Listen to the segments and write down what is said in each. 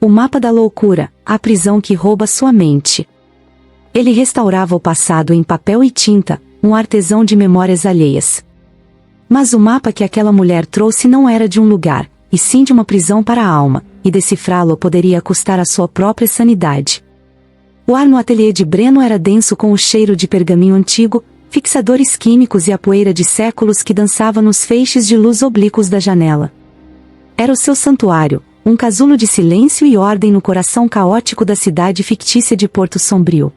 O mapa da loucura, a prisão que rouba sua mente. Ele restaurava o passado em papel e tinta, um artesão de memórias alheias. Mas o mapa que aquela mulher trouxe não era de um lugar, e sim de uma prisão para a alma, e decifrá-lo poderia custar a sua própria sanidade. O ar no ateliê de Breno era denso com o cheiro de pergaminho antigo, fixadores químicos e a poeira de séculos que dançava nos feixes de luz oblíquos da janela. Era o seu santuário, um casulo de silêncio e ordem no coração caótico da cidade fictícia de Porto Sombrio.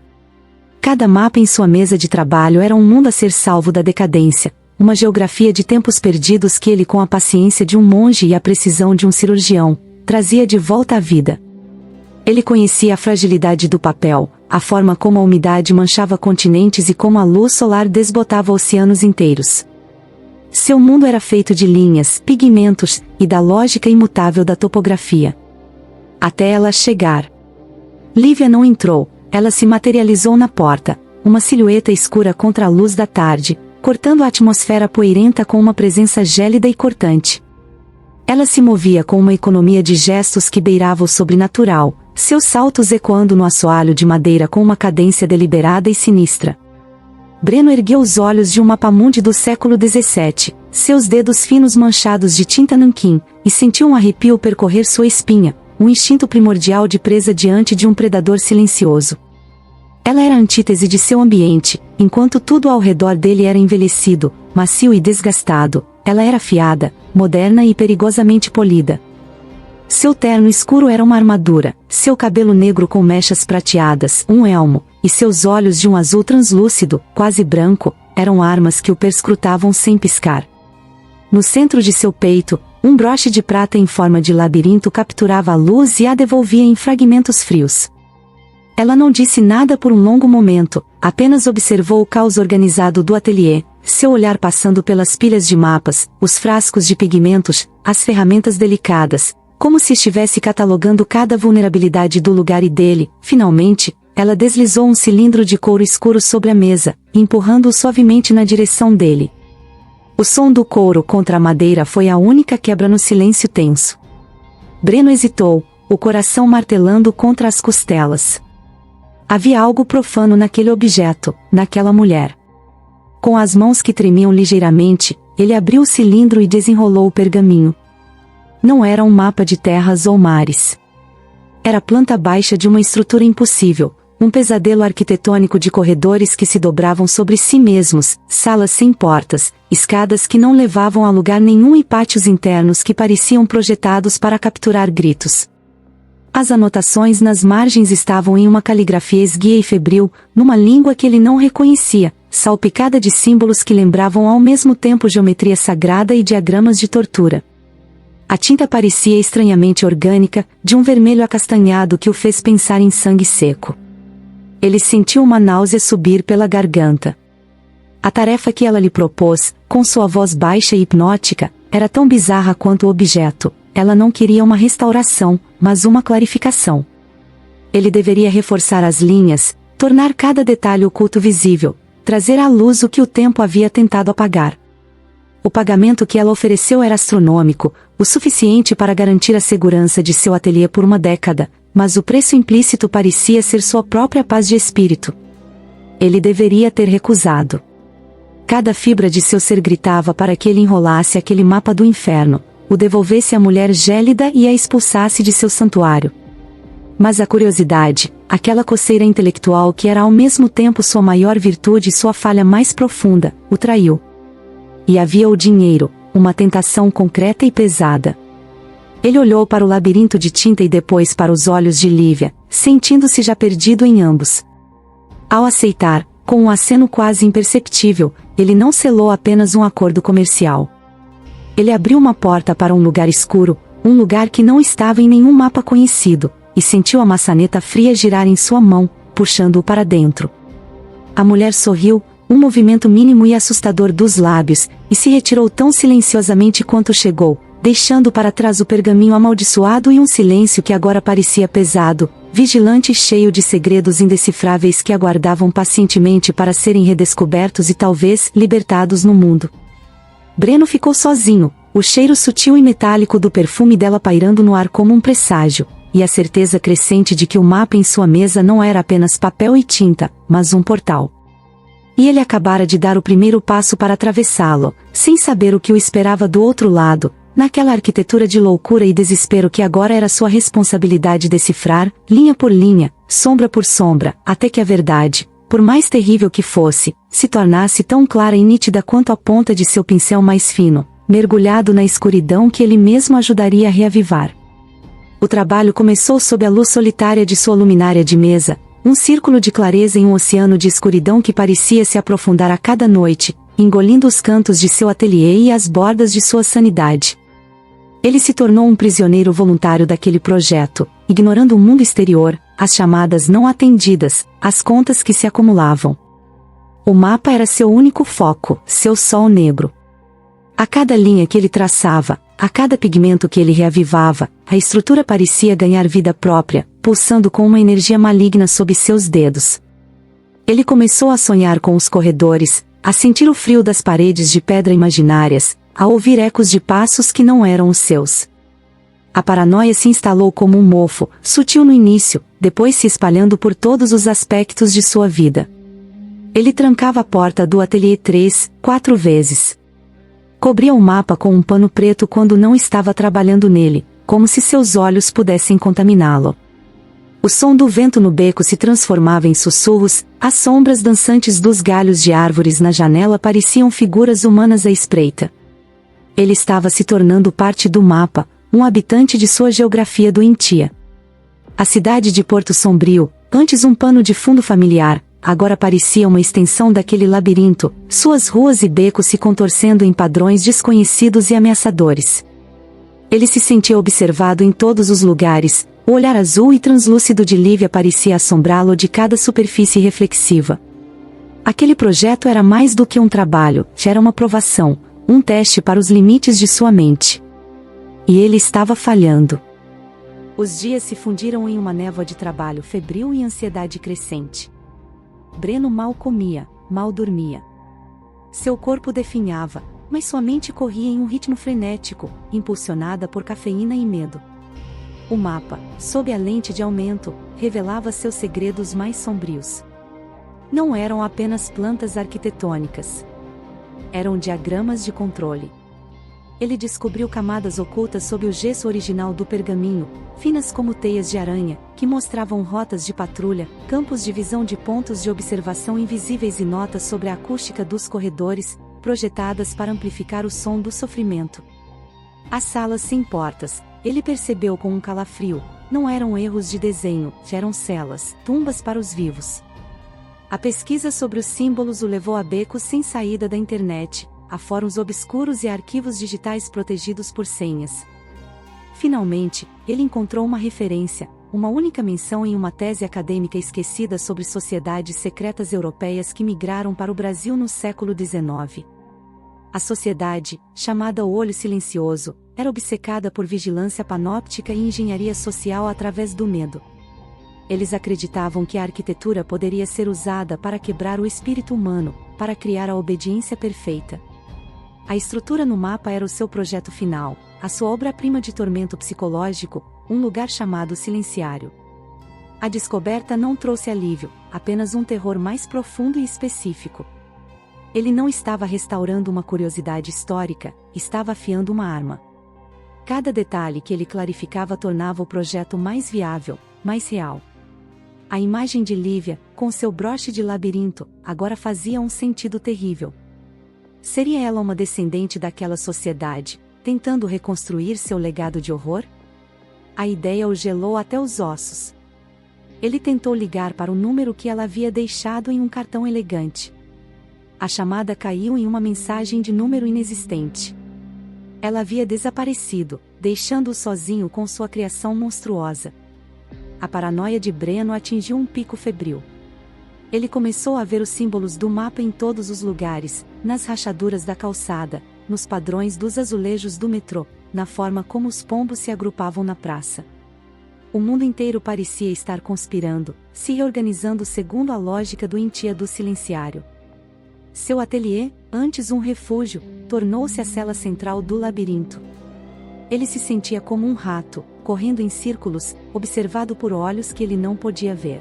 Cada mapa em sua mesa de trabalho era um mundo a ser salvo da decadência, uma geografia de tempos perdidos que ele, com a paciência de um monge e a precisão de um cirurgião, trazia de volta à vida. Ele conhecia a fragilidade do papel, a forma como a umidade manchava continentes e como a luz solar desbotava oceanos inteiros. Seu mundo era feito de linhas, pigmentos, e da lógica imutável da topografia. Até ela chegar. Lívia não entrou, ela se materializou na porta, uma silhueta escura contra a luz da tarde, cortando a atmosfera poeirenta com uma presença gélida e cortante. Ela se movia com uma economia de gestos que beirava o sobrenatural, seus saltos ecoando no assoalho de madeira com uma cadência deliberada e sinistra. Breno ergueu os olhos de um mapamundi do século XVII, seus dedos finos manchados de tinta nanquim, e sentiu um arrepio percorrer sua espinha, um instinto primordial de presa diante de um predador silencioso. Ela era a antítese de seu ambiente, enquanto tudo ao redor dele era envelhecido, macio e desgastado, ela era afiada, moderna e perigosamente polida. Seu terno escuro era uma armadura, seu cabelo negro com mechas prateadas, um elmo, e seus olhos de um azul translúcido, quase branco, eram armas que o perscrutavam sem piscar. No centro de seu peito, um broche de prata em forma de labirinto capturava a luz e a devolvia em fragmentos frios. Ela não disse nada por um longo momento, apenas observou o caos organizado do ateliê, seu olhar passando pelas pilhas de mapas, os frascos de pigmentos, as ferramentas delicadas, como se estivesse catalogando cada vulnerabilidade do lugar e dele. Finalmente, ela deslizou um cilindro de couro escuro sobre a mesa, empurrando-o suavemente na direção dele. O som do couro contra a madeira foi a única quebra no silêncio tenso. Breno hesitou, o coração martelando contra as costelas. Havia algo profano naquele objeto, naquela mulher. Com as mãos que tremiam ligeiramente, ele abriu o cilindro e desenrolou o pergaminho. Não era um mapa de terras ou mares. Era a planta baixa de uma estrutura impossível, um pesadelo arquitetônico de corredores que se dobravam sobre si mesmos, salas sem portas, escadas que não levavam a lugar nenhum e pátios internos que pareciam projetados para capturar gritos. As anotações nas margens estavam em uma caligrafia esguia e febril, numa língua que ele não reconhecia, salpicada de símbolos que lembravam ao mesmo tempo geometria sagrada e diagramas de tortura. A tinta parecia estranhamente orgânica, de um vermelho acastanhado que o fez pensar em sangue seco. Ele sentiu uma náusea subir pela garganta. A tarefa que ela lhe propôs, com sua voz baixa e hipnótica, era tão bizarra quanto o objeto. Ela não queria uma restauração, mas uma clarificação. Ele deveria reforçar as linhas, tornar cada detalhe oculto visível, trazer à luz o que o tempo havia tentado apagar. O pagamento que ela ofereceu era astronômico, o suficiente para garantir a segurança de seu ateliê por uma década, mas o preço implícito parecia ser sua própria paz de espírito. Ele deveria ter recusado. Cada fibra de seu ser gritava para que ele enrolasse aquele mapa do inferno, o devolvesse à mulher gélida e a expulsasse de seu santuário. Mas a curiosidade, aquela coceira intelectual que era ao mesmo tempo sua maior virtude e sua falha mais profunda, o traiu. E havia o dinheiro, uma tentação concreta e pesada. Ele olhou para o labirinto de tinta e depois para os olhos de Lívia, sentindo-se já perdido em ambos. Ao aceitar, com um aceno quase imperceptível, ele não selou apenas um acordo comercial. Ele abriu uma porta para um lugar escuro, um lugar que não estava em nenhum mapa conhecido, e sentiu a maçaneta fria girar em sua mão, puxando-o para dentro. A mulher sorriu, um movimento mínimo e assustador dos lábios, e se retirou tão silenciosamente quanto chegou, deixando para trás o pergaminho amaldiçoado e um silêncio que agora parecia pesado, vigilante e cheio de segredos indecifráveis que aguardavam pacientemente para serem redescobertos e talvez libertados no mundo. Breno ficou sozinho, o cheiro sutil e metálico do perfume dela pairando no ar como um presságio, e a certeza crescente de que o mapa em sua mesa não era apenas papel e tinta, mas um portal. E ele acabara de dar o primeiro passo para atravessá-lo, sem saber o que o esperava do outro lado, naquela arquitetura de loucura e desespero que agora era sua responsabilidade decifrar, linha por linha, sombra por sombra, até que a verdade, por mais terrível que fosse, se tornasse tão clara e nítida quanto a ponta de seu pincel mais fino, mergulhado na escuridão que ele mesmo ajudaria a reavivar. O trabalho começou sob a luz solitária de sua luminária de mesa, um círculo de clareza em um oceano de escuridão que parecia se aprofundar a cada noite, engolindo os cantos de seu ateliê e as bordas de sua sanidade. Ele se tornou um prisioneiro voluntário daquele projeto, ignorando o mundo exterior, as chamadas não atendidas, as contas que se acumulavam. O mapa era seu único foco, seu sol negro. A cada linha que ele traçava, a cada pigmento que ele reavivava, a estrutura parecia ganhar vida própria, pulsando com uma energia maligna sob seus dedos. Ele começou a sonhar com os corredores, a sentir o frio das paredes de pedra imaginárias, a ouvir ecos de passos que não eram os seus. A paranoia se instalou como um mofo, sutil no início, depois se espalhando por todos os aspectos de sua vida. Ele trancava a porta do ateliê 3, 4 vezes. Cobria o mapa com um pano preto quando não estava trabalhando nele, como se seus olhos pudessem contaminá-lo. O som do vento no beco se transformava em sussurros, as sombras dançantes dos galhos de árvores na janela pareciam figuras humanas à espreita. Ele estava se tornando parte do mapa, um habitante de sua geografia doentia. A cidade de Porto Sombrio, antes um pano de fundo familiar, agora parecia uma extensão daquele labirinto, suas ruas e becos se contorcendo em padrões desconhecidos e ameaçadores. Ele se sentia observado em todos os lugares, o olhar azul e translúcido de Lívia parecia assombrá-lo de cada superfície reflexiva. Aquele projeto era mais do que um trabalho, já era uma provação, um teste para os limites de sua mente. E ele estava falhando. Os dias se fundiram em uma névoa de trabalho febril e ansiedade crescente. Breno mal comia, mal dormia. Seu corpo definhava, mas sua mente corria em um ritmo frenético, impulsionada por cafeína e medo. O mapa, sob a lente de aumento, revelava seus segredos mais sombrios. Não eram apenas plantas arquitetônicas. Eram diagramas de controle. Ele descobriu camadas ocultas sob o gesso original do pergaminho, finas como teias de aranha, que mostravam rotas de patrulha, campos de visão de pontos de observação invisíveis e notas sobre a acústica dos corredores, projetadas para amplificar o som do sofrimento. As salas sem portas, ele percebeu com um calafrio, não eram erros de desenho, eram celas, tumbas para os vivos. A pesquisa sobre os símbolos o levou a becos sem saída da internet, a fóruns obscuros e arquivos digitais protegidos por senhas. Finalmente, ele encontrou uma referência, uma única menção em uma tese acadêmica esquecida sobre sociedades secretas europeias que migraram para o Brasil no século XIX. A sociedade, chamada o Olho Silencioso, era obcecada por vigilância panóptica e engenharia social através do medo. Eles acreditavam que a arquitetura poderia ser usada para quebrar o espírito humano, para criar a obediência perfeita. A estrutura no mapa era o seu projeto final, a sua obra-prima de tormento psicológico, um lugar chamado Silenciário. A descoberta não trouxe alívio, apenas um terror mais profundo e específico. Ele não estava restaurando uma curiosidade histórica, estava afiando uma arma. Cada detalhe que ele clarificava tornava o projeto mais viável, mais real. A imagem de Lívia, com seu broche de labirinto, agora fazia um sentido terrível. Seria ela uma descendente daquela sociedade, tentando reconstruir seu legado de horror? A ideia o gelou até os ossos. Ele tentou ligar para o número que ela havia deixado em um cartão elegante. A chamada caiu em uma mensagem de número inexistente. Ela havia desaparecido, deixando-o sozinho com sua criação monstruosa. A paranoia de Breno atingiu um pico febril. Ele começou a ver os símbolos do mapa em todos os lugares, nas rachaduras da calçada, nos padrões dos azulejos do metrô, na forma como os pombos se agrupavam na praça. O mundo inteiro parecia estar conspirando, se reorganizando segundo a lógica doentia do silenciário. Seu ateliê, antes um refúgio, tornou-se a cela central do labirinto. Ele se sentia como um rato, correndo em círculos, observado por olhos que ele não podia ver.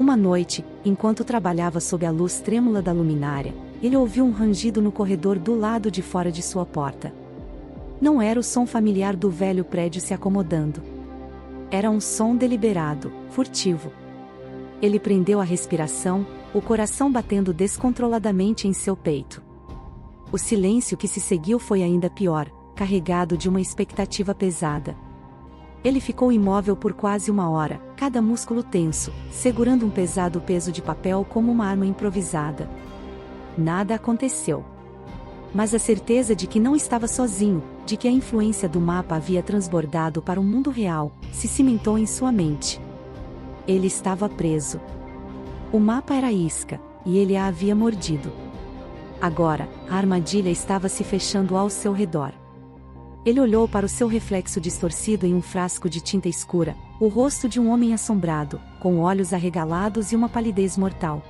Uma noite, enquanto trabalhava sob a luz trêmula da luminária, ele ouviu um rangido no corredor do lado de fora de sua porta. Não era o som familiar do velho prédio se acomodando. Era um som deliberado, furtivo. Ele prendeu a respiração, o coração batendo descontroladamente em seu peito. O silêncio que se seguiu foi ainda pior, carregado de uma expectativa pesada. Ele ficou imóvel por quase uma hora, cada músculo tenso, segurando um pesado peso de papel como uma arma improvisada. Nada aconteceu. Mas a certeza de que não estava sozinho, de que a influência do mapa havia transbordado para o mundo real, se cimentou em sua mente. Ele estava preso. O mapa era isca, e ele a havia mordido. Agora, a armadilha estava se fechando ao seu redor. Ele olhou para o seu reflexo distorcido em um frasco de tinta escura, o rosto de um homem assombrado, com olhos arregalados e uma palidez mortal.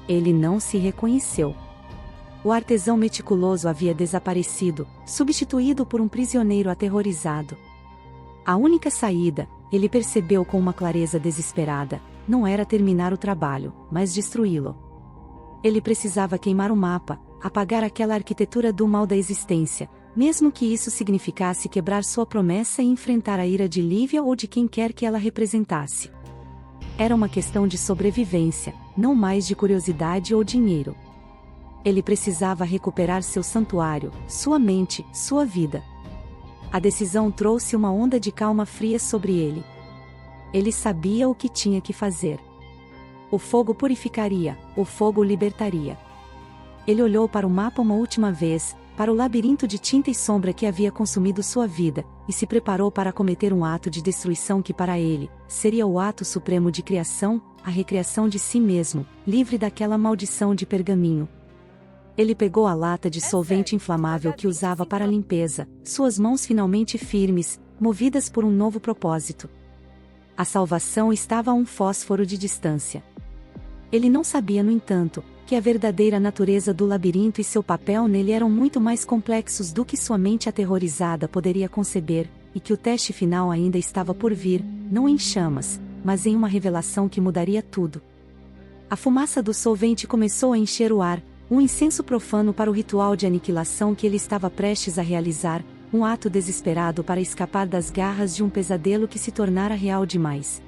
Ele não se reconheceu. O artesão meticuloso havia desaparecido, substituído por um prisioneiro aterrorizado. A única saída, ele percebeu com uma clareza desesperada, não era terminar o trabalho, mas destruí-lo. Ele precisava queimar o mapa, apagar aquela arquitetura do mal da existência, mesmo que isso significasse quebrar sua promessa e enfrentar a ira de Lívia ou de quem quer que ela representasse. Era uma questão de sobrevivência, não mais de curiosidade ou dinheiro. Ele precisava recuperar seu santuário, sua mente, sua vida. A decisão trouxe uma onda de calma fria sobre ele. Ele sabia o que tinha que fazer. O fogo purificaria, o fogo libertaria. Ele olhou para o mapa uma última vez, para o labirinto de tinta e sombra que havia consumido sua vida, e se preparou para cometer um ato de destruição que para ele, seria o ato supremo de criação, a recriação de si mesmo, livre daquela maldição de pergaminho. Ele pegou a lata de solvente inflamável que usava para a limpeza, suas mãos finalmente firmes, movidas por um novo propósito. A salvação estava a um fósforo de distância. Ele não sabia, no entanto, que a verdadeira natureza do labirinto e seu papel nele eram muito mais complexos do que sua mente aterrorizada poderia conceber, e que o teste final ainda estava por vir, não em chamas, mas em uma revelação que mudaria tudo. A fumaça do solvente começou a encher o ar, um incenso profano para o ritual de aniquilação que ele estava prestes a realizar, um ato desesperado para escapar das garras de um pesadelo que se tornara real demais.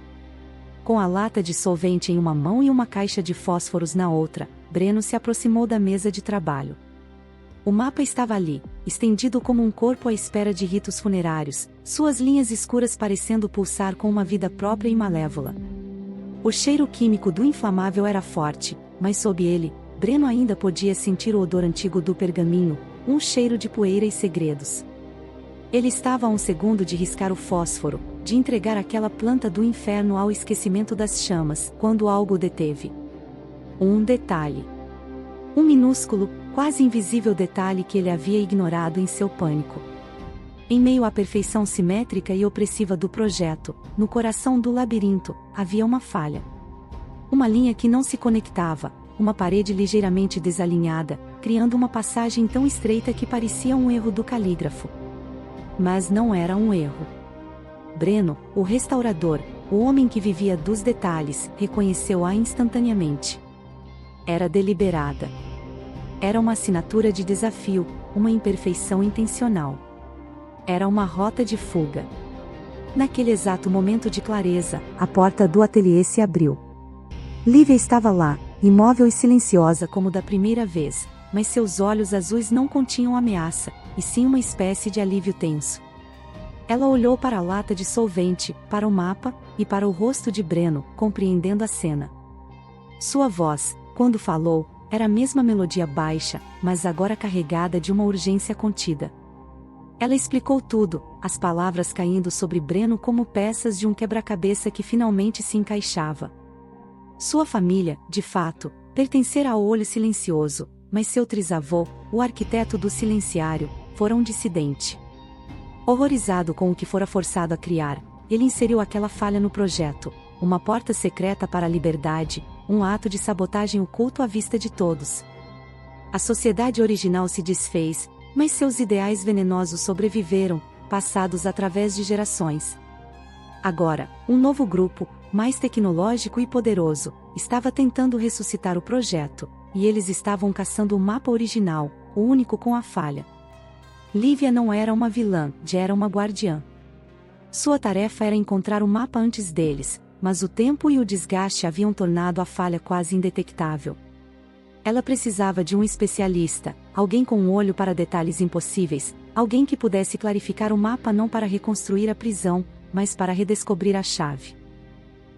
Com a lata de solvente em uma mão e uma caixa de fósforos na outra, Breno se aproximou da mesa de trabalho. O mapa estava ali, estendido como um corpo à espera de ritos funerários, suas linhas escuras parecendo pulsar com uma vida própria e malévola. O cheiro químico do inflamável era forte, mas sob ele, Breno ainda podia sentir o odor antigo do pergaminho, um cheiro de poeira e segredos. Ele estava a um segundo de riscar o fósforo, de entregar aquela planta do inferno ao esquecimento das chamas, quando algo o deteve. Um detalhe. Um minúsculo, quase invisível detalhe que ele havia ignorado em seu pânico. Em meio à perfeição simétrica e opressiva do projeto, no coração do labirinto, havia uma falha. Uma linha que não se conectava, uma parede ligeiramente desalinhada, criando uma passagem tão estreita que parecia um erro do calígrafo. Mas não era um erro. Breno, o restaurador, o homem que vivia dos detalhes, reconheceu-a instantaneamente. Era deliberada. Era uma assinatura de desafio, uma imperfeição intencional. Era uma rota de fuga. Naquele exato momento de clareza, a porta do ateliê se abriu. Lívia estava lá, imóvel e silenciosa como da primeira vez, mas seus olhos azuis não continham ameaça, e sim uma espécie de alívio tenso. Ela olhou para a lata de solvente, para o mapa, e para o rosto de Breno, compreendendo a cena. Sua voz, quando falou, era a mesma melodia baixa, mas agora carregada de uma urgência contida. Ela explicou tudo, as palavras caindo sobre Breno como peças de um quebra-cabeça que finalmente se encaixava. Sua família, de fato, pertencera ao olho silencioso, mas seu trisavô, o arquiteto do silenciário, fora um dissidente. Horrorizado com o que fora forçado a criar, ele inseriu aquela falha no projeto, uma porta secreta para a liberdade, um ato de sabotagem oculto à vista de todos. A sociedade original se desfez, mas seus ideais venenosos sobreviveram, passados através de gerações. Agora, um novo grupo, mais tecnológico e poderoso, estava tentando ressuscitar o projeto, e eles estavam caçando o mapa original, o único com a falha. Lívia não era uma vilã, era uma guardiã. Sua tarefa era encontrar o mapa antes deles, mas o tempo e o desgaste haviam tornado a falha quase indetectável. Ela precisava de um especialista, alguém com um olho para detalhes impossíveis, alguém que pudesse clarificar o mapa não para reconstruir a prisão, mas para redescobrir a chave.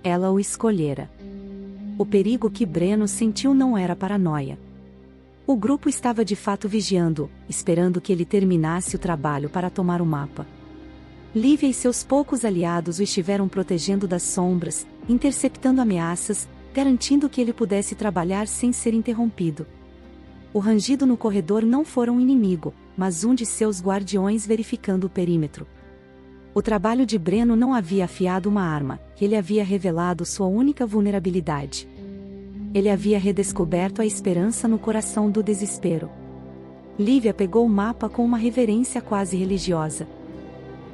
Ela o escolhera. O perigo que Breno sentiu não era paranoia. O grupo estava de fato vigiando, esperando que ele terminasse o trabalho para tomar o mapa. Lívia e seus poucos aliados o estiveram protegendo das sombras, interceptando ameaças, garantindo que ele pudesse trabalhar sem ser interrompido. O rangido no corredor não fora um inimigo, mas um de seus guardiões verificando o perímetro. O trabalho de Breno não havia afiado uma arma, ele havia revelado sua única vulnerabilidade. Ele havia redescoberto a esperança no coração do desespero. Lívia pegou o mapa com uma reverência quase religiosa.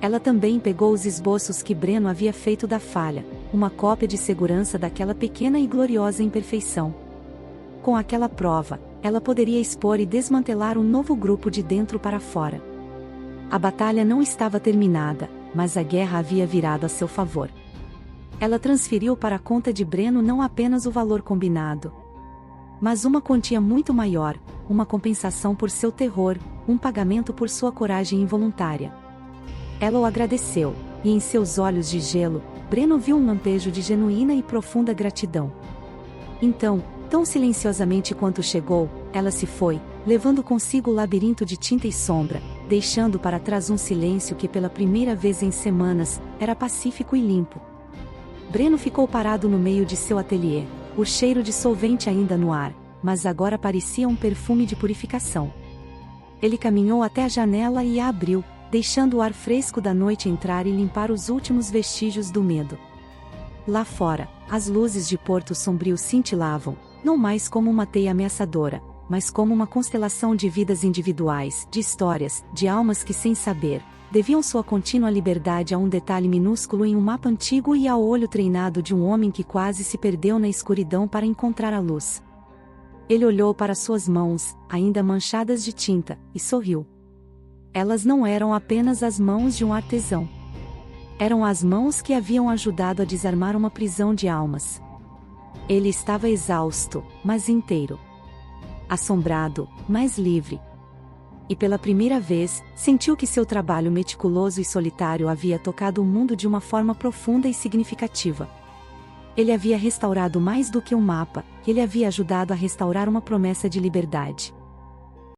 Ela também pegou os esboços que Breno havia feito da falha, uma cópia de segurança daquela pequena e gloriosa imperfeição. Com aquela prova, ela poderia expor e desmantelar um novo grupo de dentro para fora. A batalha não estava terminada, mas a guerra havia virado a seu favor. Ela transferiu para a conta de Breno não apenas o valor combinado, mas uma quantia muito maior, uma compensação por seu terror, um pagamento por sua coragem involuntária. Ela o agradeceu, e em seus olhos de gelo, Breno viu um lampejo de genuína e profunda gratidão. Então, tão silenciosamente quanto chegou, ela se foi, levando consigo o labirinto de tinta e sombra, deixando para trás um silêncio que pela primeira vez em semanas, era pacífico e limpo. Breno ficou parado no meio de seu ateliê, o cheiro de solvente ainda no ar, mas agora parecia um perfume de purificação. Ele caminhou até a janela e a abriu, deixando o ar fresco da noite entrar e limpar os últimos vestígios do medo. Lá fora, as luzes de Porto Sombrio cintilavam, não mais como uma teia ameaçadora, mas como uma constelação de vidas individuais, de histórias, de almas que sem saber, deviam sua contínua liberdade a um detalhe minúsculo em um mapa antigo e ao olho treinado de um homem que quase se perdeu na escuridão para encontrar a luz. Ele olhou para suas mãos, ainda manchadas de tinta, e sorriu. Elas não eram apenas as mãos de um artesão. Eram as mãos que haviam ajudado a desarmar uma prisão de almas. Ele estava exausto, mas inteiro. Assombrado, mas livre. E pela primeira vez, sentiu que seu trabalho meticuloso e solitário havia tocado o mundo de uma forma profunda e significativa. Ele havia restaurado mais do que um mapa, ele havia ajudado a restaurar uma promessa de liberdade.